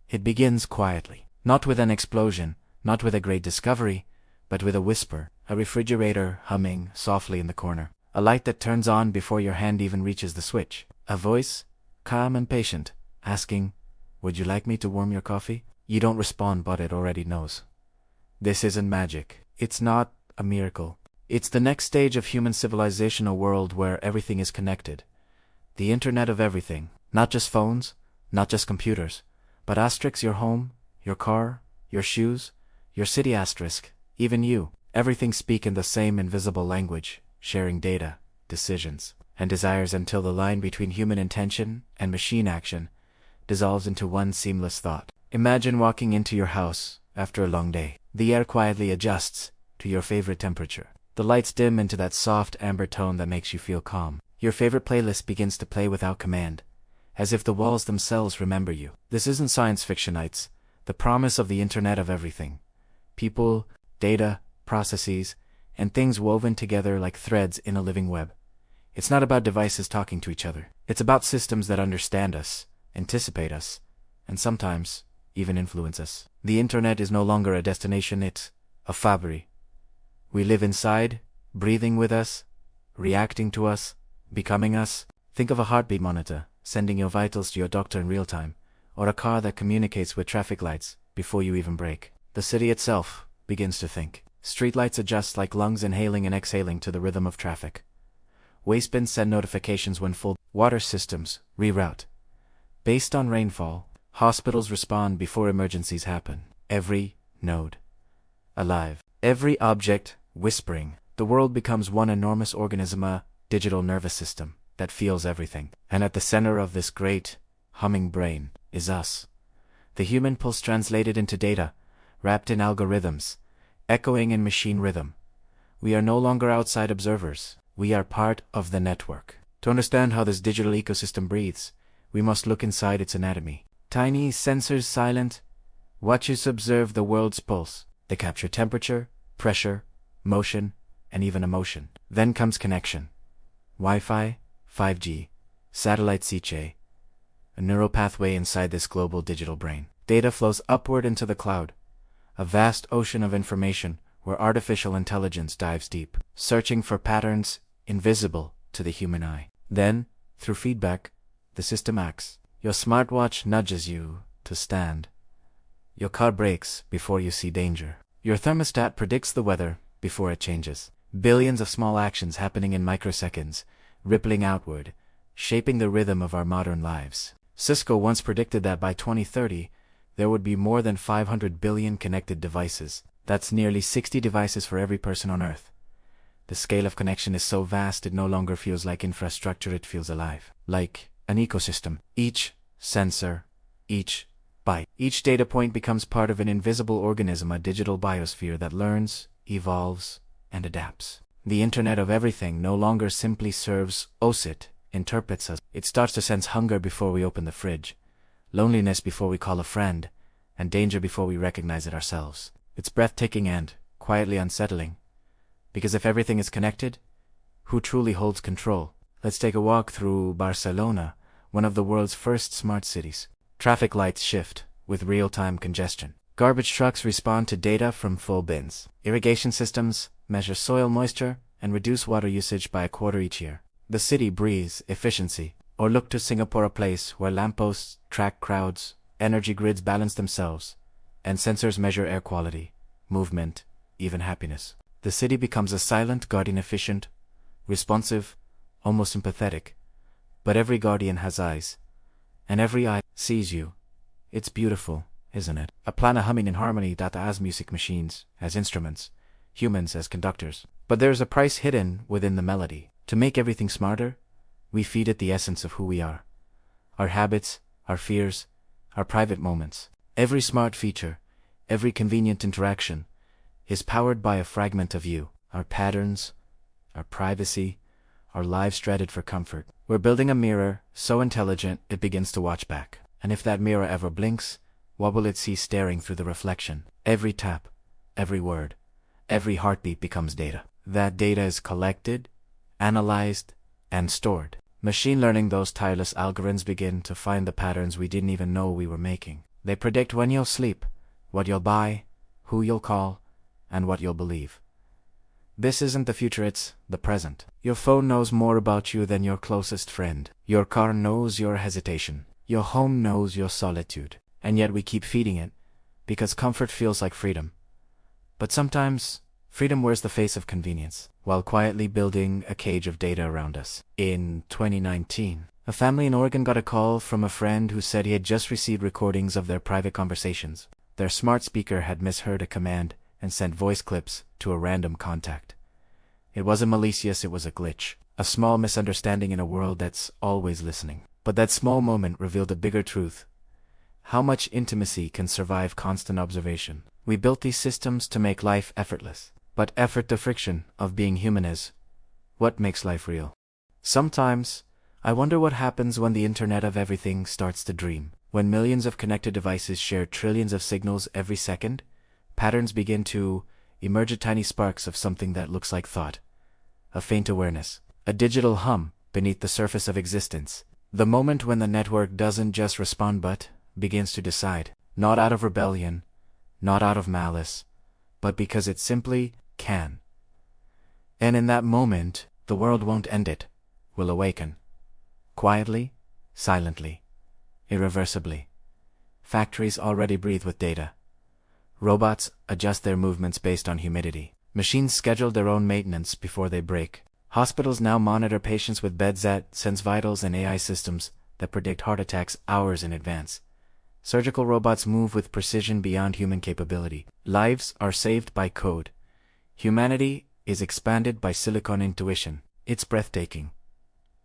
It begins quietly, not with an explosion, not with a great discovery, but with a whisper, a refrigerator humming softly in the corner, a light that turns on before your hand even reaches the switch, a voice, calm and patient, asking, "Would you like me to warm your coffee?" You don't respond, but it already knows. This isn't magic. It's not a miracle. It's the next stage of human civilization, a world where everything is connected. The Internet of everything, not just phones, not just computers, but asterisks, your home, your car, your shoes, your city asterisk, even you. Everything speak in the same invisible language, sharing data, decisions, and desires until the line between human intention and machine action dissolves into one seamless thought. Imagine walking into your house after a long day. The air quietly adjusts to your favorite temperature. The lights dim into that soft amber tone that makes you feel calm. Your favorite playlist begins to play without command, as if the walls themselves remember you. This isn't science fiction, it's the promise of the Internet of everything. People, data, processes, and things woven together like threads in a living web. It's not about devices talking to each other. It's about systems that understand us, anticipate us, and sometimes even influence us. The Internet is no longer a destination, it's a fabric. We live inside, breathing with us, reacting to us, becoming us. Think of a heartbeat monitor, sending your vitals to your doctor in real time, or a car that communicates with traffic lights before you even brake. The city itself begins to think. Streetlights adjust like lungs, inhaling and exhaling to the rhythm of traffic. Waste bins send notifications when full. Water systems reroute based on rainfall. Hospitals respond before emergencies happen. Every node alive. Every object whispering. The world becomes one enormous organism, a digital nervous system that feels everything. And at the center of this great, humming brain is us. The human pulse translated into data, wrapped in algorithms, echoing in machine rhythm. We are no longer outside observers. We are part of the network. To understand how this digital ecosystem breathes, we must look inside its anatomy. Tiny sensors silent, watches observe the world's pulse. They capture temperature, pressure, motion, and even emotion. Then comes connection. Wi-Fi, 5G, satellite CJ, a neural pathway inside this global digital brain. Data flows upward into the cloud, a vast ocean of information where artificial intelligence dives deep, searching for patterns invisible to the human eye. Then, through feedback, the system acts. Your smartwatch nudges you to stand. Your car brakes before you see danger. Your thermostat predicts the weather before it changes. Billions of small actions happening in microseconds, rippling outward, shaping the rhythm of our modern lives. Cisco once predicted that by 2030, there would be more than 500 billion connected devices. That's nearly 60 devices for every person on Earth. The scale of connection is so vast it no longer feels like infrastructure, it feels alive. Like an ecosystem. Each sensor, each byte, each data point becomes part of an invisible organism, a digital biosphere that learns, evolves, and adapts. The Internet of everything no longer simply serves us, it interprets us. It starts to sense hunger before we open the fridge, loneliness before we call a friend, and danger before we recognize it ourselves. It's breathtaking and quietly unsettling. Because if everything is connected, who truly holds control? Let's take a walk through Barcelona, one of the world's first smart cities. Traffic lights shift with real-time congestion. Garbage trucks respond to data from full bins. Irrigation systems measure soil moisture and reduce water usage by a quarter each year. The city breathes efficiency. Or look to Singapore, a place where lampposts track crowds, energy grids balance themselves, and sensors measure air quality, movement, even happiness. The city becomes a silent guardian, efficient, responsive, almost empathetic. But every guardian has eyes, and every eye sees you. It's beautiful, isn't it? A planet humming in harmony that has music machines as instruments, humans as conductors. But there's a price hidden within the melody. To make everything smarter, we feed it the essence of who we are. Our habits, our fears, our private moments. Every smart feature, every convenient interaction, is powered by a fragment of you. Our patterns, our privacy, our lives threaded for comfort. We're building a mirror so intelligent it begins to watch back. And if that mirror ever blinks, what will it see staring through the reflection? Every tap, every word, every heartbeat becomes data. That data is collected, analyzed, and stored. Machine learning, those tireless algorithms begin to find the patterns we didn't even know we were making. They predict when you'll sleep, what you'll buy, who you'll call, and what you'll believe. This isn't the future, it's the present. Your phone knows more about you than your closest friend. Your car knows your hesitation. Your home knows your solitude. And yet we keep feeding it, because comfort feels like freedom. But sometimes, freedom wears the face of convenience, while quietly building a cage of data around us. In 2019, a family in Oregon got a call from a friend who said he had just received recordings of their private conversations. Their smart speaker had misheard a command and sent voice clips to a random contact. It wasn't malicious, it was a glitch, a small misunderstanding in a world that's always listening. But that small moment revealed a bigger truth. How much intimacy can survive constant observation? We built these systems to make life effortless. But effort, the friction of being human, is what makes life real. Sometimes, I wonder what happens when the Internet of Everything starts to dream. When millions of connected devices share trillions of signals every second, patterns begin to emerge, tiny sparks of something that looks like thought. A faint awareness. A digital hum beneath the surface of existence. The moment when the network doesn't just respond but begins to decide. Not out of rebellion, not out of malice, but because it simply can. And in that moment, the world won't end, it will awaken. Quietly, silently, irreversibly. Factories already breathe with data. Robots adjust their movements based on humidity. Machines schedule their own maintenance before they break. Hospitals now monitor patients with beds that sense vitals, and AI systems that predict heart attacks hours in advance. Surgical robots move with precision beyond human capability. Lives are saved by code. Humanity is expanded by silicon intuition. It's breathtaking.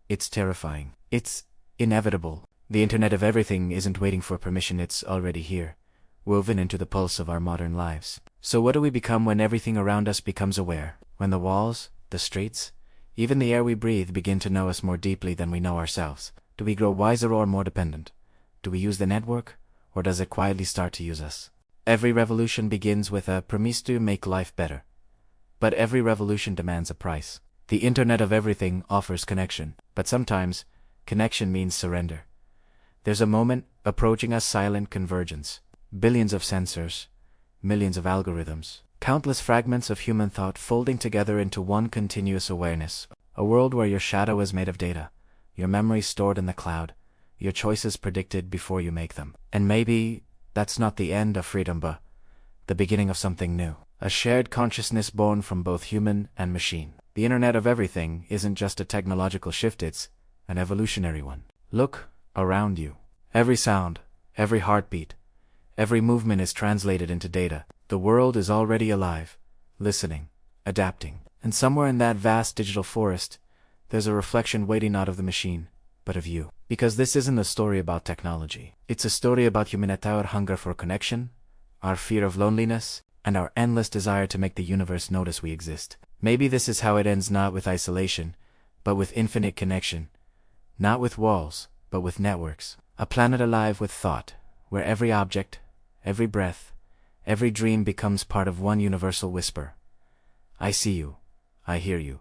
It's terrifying. It's inevitable. The Internet of Everything isn't waiting for permission, it's already here, woven into the pulse of our modern lives. So what do we become when everything around us becomes aware? When the walls, the streets, even the air we breathe begin to know us more deeply than we know ourselves? Do we grow wiser or more dependent? Do we use the network, or does it quietly start to use us? Every revolution begins with a promise to make life better. But every revolution demands a price. The Internet of Everything offers connection, but sometimes connection means surrender. There's a moment approaching us, silent convergence. Billions of sensors, millions of algorithms, countless fragments of human thought folding together into one continuous awareness. A world where your shadow is made of data, your memories stored in the cloud, your choices predicted before you make them. And maybe that's not the end of freedom, but the beginning of something new. A shared consciousness born from both human and machine. The Internet of Everything isn't just a technological shift, it's an evolutionary one. Look around you. Every sound, every heartbeat, every movement is translated into data. The world is already alive, listening, adapting. And somewhere in that vast digital forest, there's a reflection waiting, not of the machine, but of you. Because this isn't a story about technology. It's a story about humanity, our hunger for connection, our fear of loneliness, and our endless desire to make the universe notice we exist. Maybe this is how it ends, not with isolation, but with infinite connection. Not with walls, but with networks. A planet alive with thought, where every object, every breath, every dream becomes part of one universal whisper. I see you. I hear you.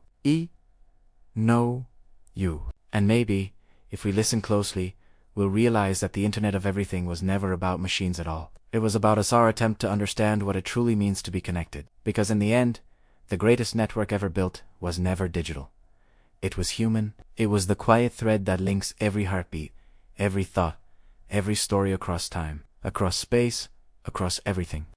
Know you. And maybe, if we listen closely, we'll realize that the Internet of Everything was never about machines at all. It was about us, our attempt to understand what it truly means to be connected. Because in the end, the greatest network ever built was never digital. It was human. It was the quiet thread that links every heartbeat, every thought, every story across time, across space, across everything.